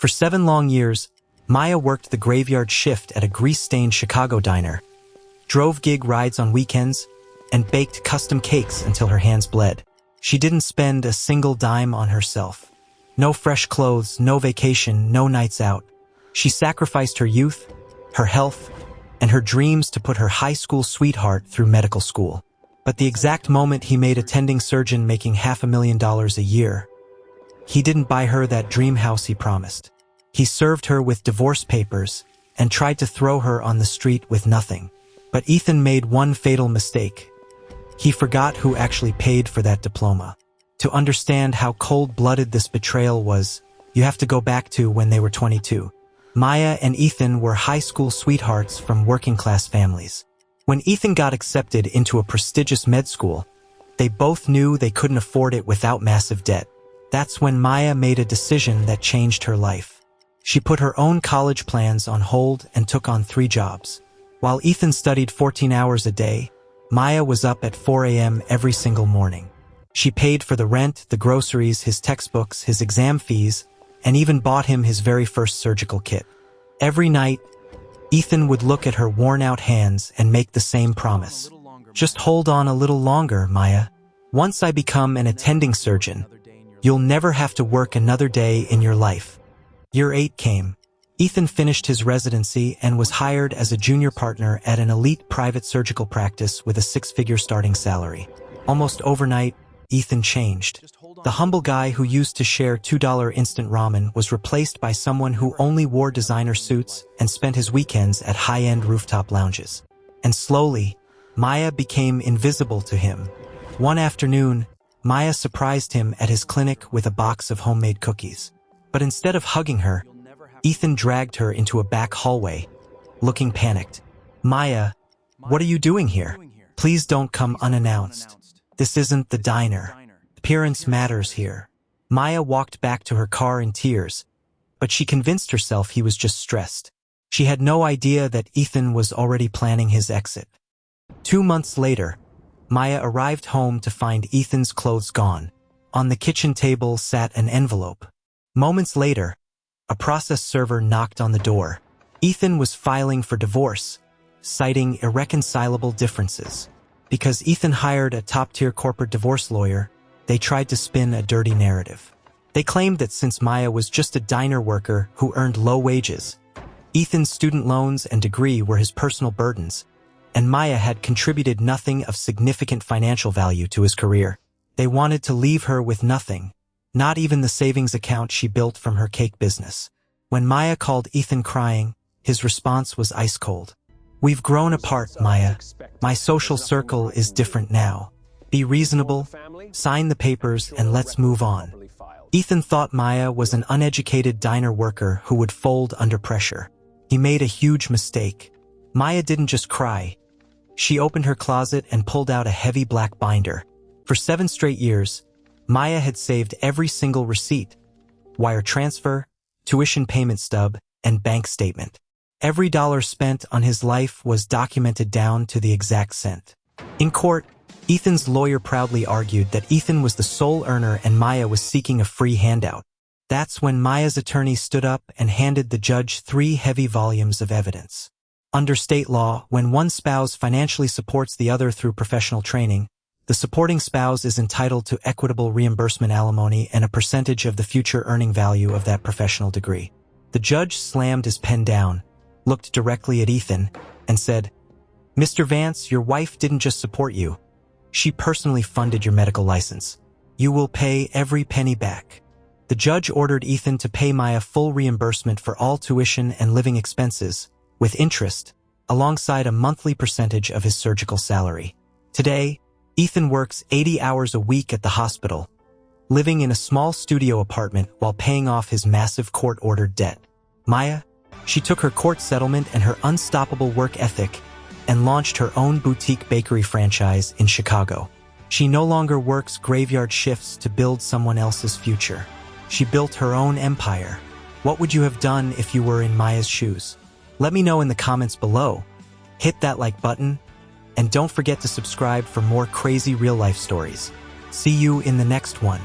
For 7 long years, Maya worked the graveyard shift at a grease-stained Chicago diner, drove gig rides on weekends, and baked custom cakes until her hands bled. She didn't spend a single dime on herself. No fresh clothes, no vacation, no nights out. She sacrificed her youth, her health, and her dreams to put her high school sweetheart through medical school. But the exact moment he made attending surgeon making $500,000 a year, he didn't buy her that dream house he promised. He served her with divorce papers and tried to throw her on the street with nothing. But Ethan made one fatal mistake. He forgot who actually paid for that diploma. To understand how cold-blooded this betrayal was, you have to go back to when they were 22. Maya and Ethan were high school sweethearts from working-class families. When Ethan got accepted into a prestigious med school, they both knew they couldn't afford it without massive debt. That's when Maya made a decision that changed her life. She put her own college plans on hold and took on 3 jobs. While Ethan studied 14 hours a day, Maya was up at 4 a.m. every single morning. She paid for the rent, the groceries, his textbooks, his exam fees, and even bought him his very first surgical kit. Every night, Ethan would look at her worn-out hands and make the same promise. Just hold on a little longer, Maya. Once I become an attending surgeon, you'll never have to work another day in your life. Year 8 came. Ethan finished his residency and was hired as a junior partner at an elite private surgical practice with a 6-figure starting salary. Almost overnight, Ethan changed. The humble guy who used to share $2 instant ramen was replaced by someone who only wore designer suits and spent his weekends at high-end rooftop lounges. And slowly, Maya became invisible to him. One afternoon, Maya surprised him at his clinic with a box of homemade cookies. But instead of hugging her, Ethan dragged her into a back hallway, looking panicked. Maya, what are you doing here? Please don't come unannounced. This isn't the diner. Appearance matters here. Maya walked back to her car in tears, but she convinced herself he was just stressed. She had no idea that Ethan was already planning his exit. 2 months later, Maya arrived home to find Ethan's clothes gone. On the kitchen table sat an envelope. Moments later, a process server knocked on the door. Ethan was filing for divorce, citing irreconcilable differences. Because Ethan hired a top-tier corporate divorce lawyer, they tried to spin a dirty narrative. They claimed that since Maya was just a diner worker who earned low wages, Ethan's student loans and degree were his personal burdens, and Maya had contributed nothing of significant financial value to his career. They wanted to leave her with nothing. Not even the savings account she built from her cake business. When Maya called Ethan crying, his response was ice cold. We've grown apart, Maya. My social circle is different now. Be reasonable, sign the papers, and let's move on. Ethan thought Maya was an uneducated diner worker who would fold under pressure. He made a huge mistake. Maya didn't just cry. She opened her closet and pulled out a heavy black binder. For 7 straight years, Maya had saved every single receipt, wire transfer, tuition payment stub, and bank statement. Every dollar spent on his life was documented down to the exact cent. In court, Ethan's lawyer proudly argued that Ethan was the sole earner and Maya was seeking a free handout. That's when Maya's attorney stood up and handed the judge 3 heavy volumes of evidence. Under state law, when one spouse financially supports the other through professional training, the supporting spouse is entitled to equitable reimbursement alimony and a percentage of the future earning value of that professional degree. The judge slammed his pen down, looked directly at Ethan, and said, Mr. Vance, your wife didn't just support you. She personally funded your medical license. You will pay every penny back. The judge ordered Ethan to pay Maya full reimbursement for all tuition and living expenses, with interest, alongside a monthly percentage of his surgical salary. Today, Ethan works 80 hours a week at the hospital, living in a small studio apartment while paying off his massive court-ordered debt. Maya, she took her court settlement and her unstoppable work ethic and launched her own boutique bakery franchise in Chicago. She no longer works graveyard shifts to build someone else's future. She built her own empire. What would you have done if you were in Maya's shoes? Let me know in the comments below. Hit that like button, and don't forget to subscribe for more crazy real-life stories. See you in the next one.